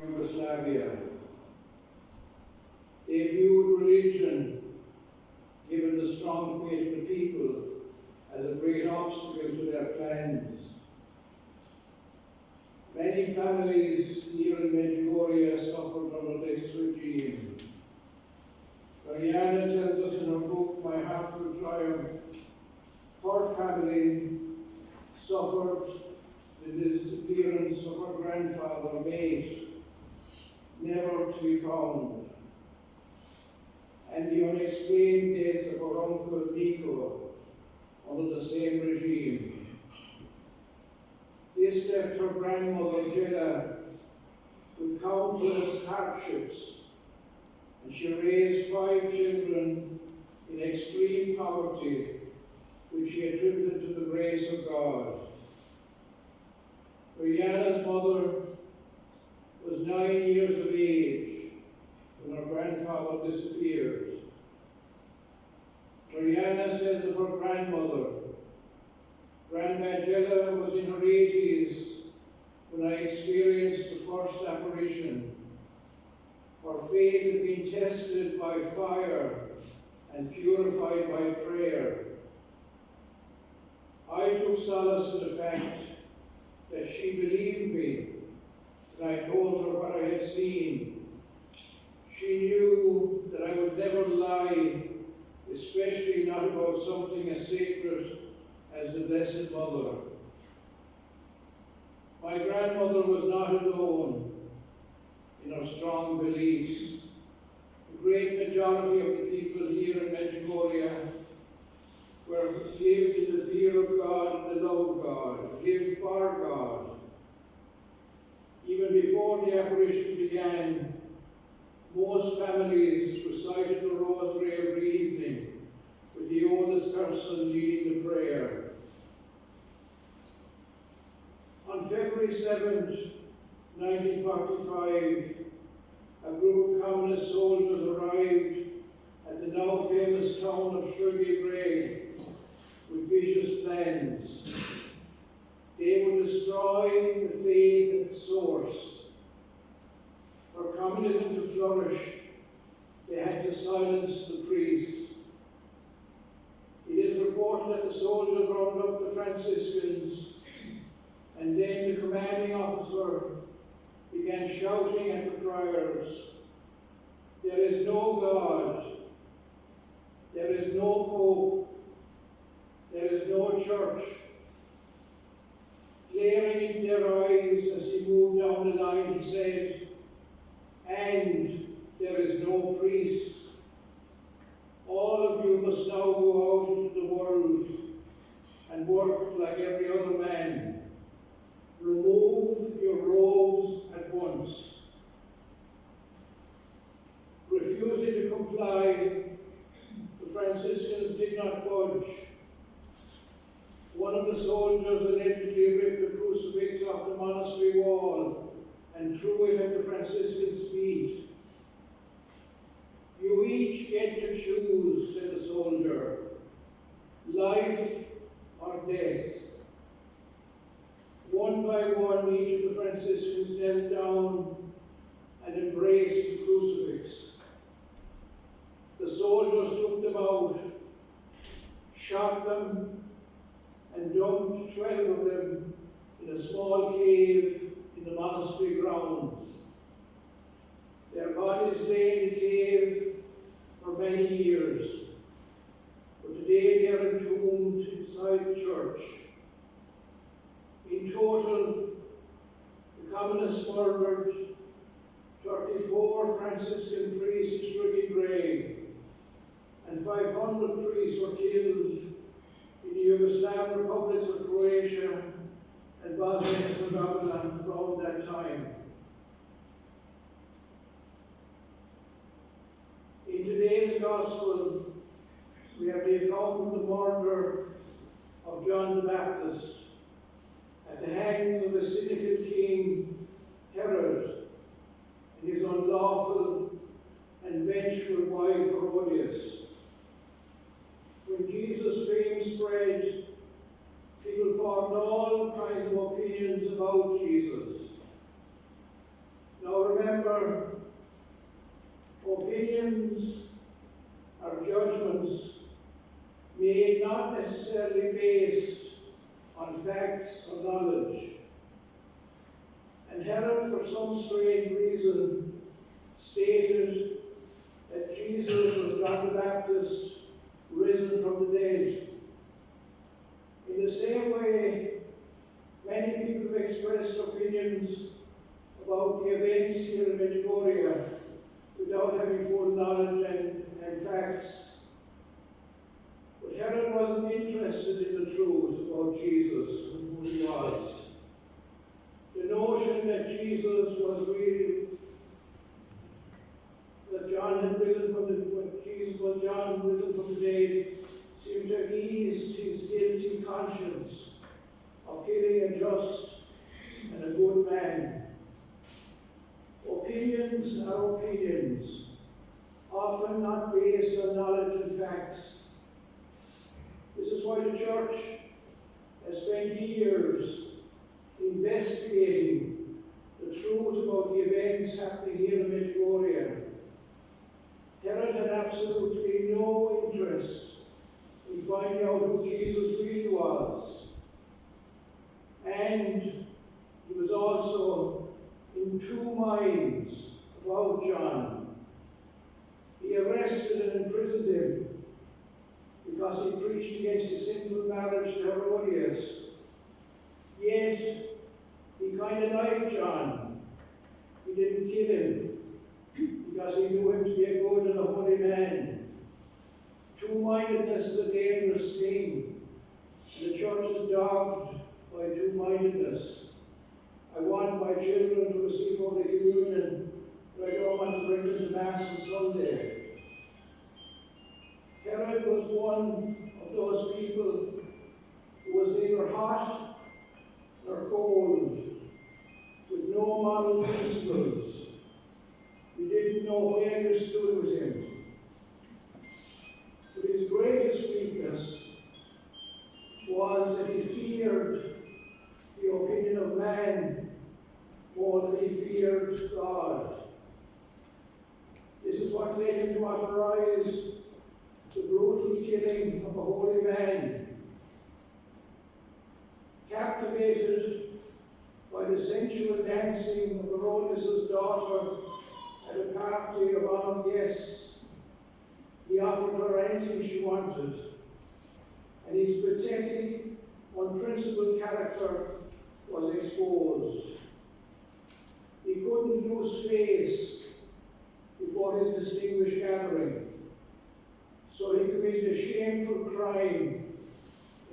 Yugoslavia. They viewed religion, given the strong faith of the people, as a great obstacle to their plans. Many families here in Medjugorje suffered under this regime. Mariana tells us in her book, My Heart Will Triumph, her family suffered the disappearance of her grandfather, mate, never to be found, and the unexplained death of her uncle Nico under the same regime. This left her grandmother Jella with countless hardships, and she raised 5 children in extreme poverty, which she attributed to the grace of God. Mariana's mother was 9 years of age when her grandfather disappeared. Mariana says of her grandmother, Grandma Jella was in her 80s when I experienced the first apparition. Her faith had been tested by fire and purified by prayer. I took solace in the fact that she believed me when I told her what I had seen. She knew that I would never lie, especially not about something as sacred as the Blessed Mother. My grandmother was not alone in her strong beliefs. The great majority of the people here in Medjugorje lived in the fear of God and the love of God, lived for God. Even before the apparitions began, most families recited the rosary every evening, with the oldest person leading the prayer. On February 7th, 1945, a group of communist soldiers arrived at the now famous town of Medjugorje with vicious plans. They would destroy the faith at its source. For communism to flourish, they had to silence the priests. It is reported that the soldiers rounded up the Franciscans, and then the commanding officer began shouting at the friars, "There is no God, there is no Pope, there is no church." Glaring into their eyes as he moved down the line, he said, "And there is no priest. All of you must now go out into the world and work like every other man. Remove your robes at once." Refusing to comply, the Franciscans did not budge. One of the soldiers allegedly ripped the crucifix off the monastery wall and threw it at the Franciscans' feet. "You each get to choose," said the soldier, "life or death." One by one, each of the Franciscans knelt down and embraced the crucifix. The soldiers took them out, shot them, and dumped 12 of them in a small cave in the monastery grounds. Their bodies lay in the cave for many years, but today they are entombed inside the church. In total, the communists murdered 34 Franciscan priests in Medjugorje, and 500 priests were killed in the Yugoslav republics of Croatia and Bosnia and Herzegovina around that time. In today's Gospel, we have the account of the murder of John the Baptist at the hands of the cynical king Herod and his unlawful and vengeful wife Herodias. When Jesus' fame spread, people formed all kinds of opinions about Jesus. Now However, opinions or judgments made not necessarily based on facts or knowledge. And Herod, for some strange reason, stated that Jesus was John the Baptist risen from the dead. In the same way, many people have expressed opinions about the events here in Medjugorje without having full knowledge and facts. But Herod wasn't interested in the truth about Jesus and who he was. The notion that Jesus was really, that John had risen from Jesus was John risen from the dead, seems to have eased his guilty conscience of killing a just and a good man. Opinions are opinions, often not based on knowledge and facts. This is why the church has spent years investigating the truth about the events happening here in Medjugorje. Herod had absolutely no interest in finding out who Jesus really was. And he was also in two minds about John. He arrested and imprisoned him because he preached against his sinful marriage to Herodias. Yet, he kind of liked John. He didn't kill him because he knew him to be a good and a holy man. Two-mindedness is a dangerous thing, and the church is dogged by two-mindedness. I want my children to receive Holy Communion, but I don't want to bring them to Mass on Sunday. Herod was one of those people who was neither hot nor cold, with no moral principles. We didn't know where you stood with him. But his greatest weakness was that he feared the opinion of man more than he feared God. This is what led him to authorize the brutal killing of a holy man. Captivated by the sensual dancing of Herodias' daughter at a party of honored guests, he offered her anything she wanted, and his pathetic, unprincipled character was exposed. He couldn't lose face before his distinguished gathering, so he committed a shameful crime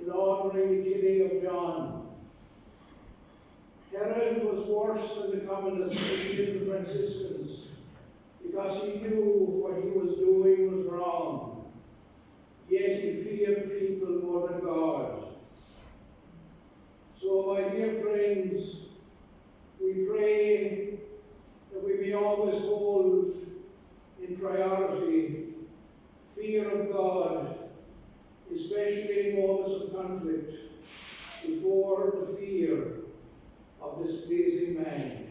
in ordering the killing of John. Herod was worse than the communists and the Franciscans because he knew what he was doing was wrong, yet he feared people more than God. So, my dear friends, we pray that we may always hold in priority fear of God, especially in moments of conflict, before the fear of displeasing man.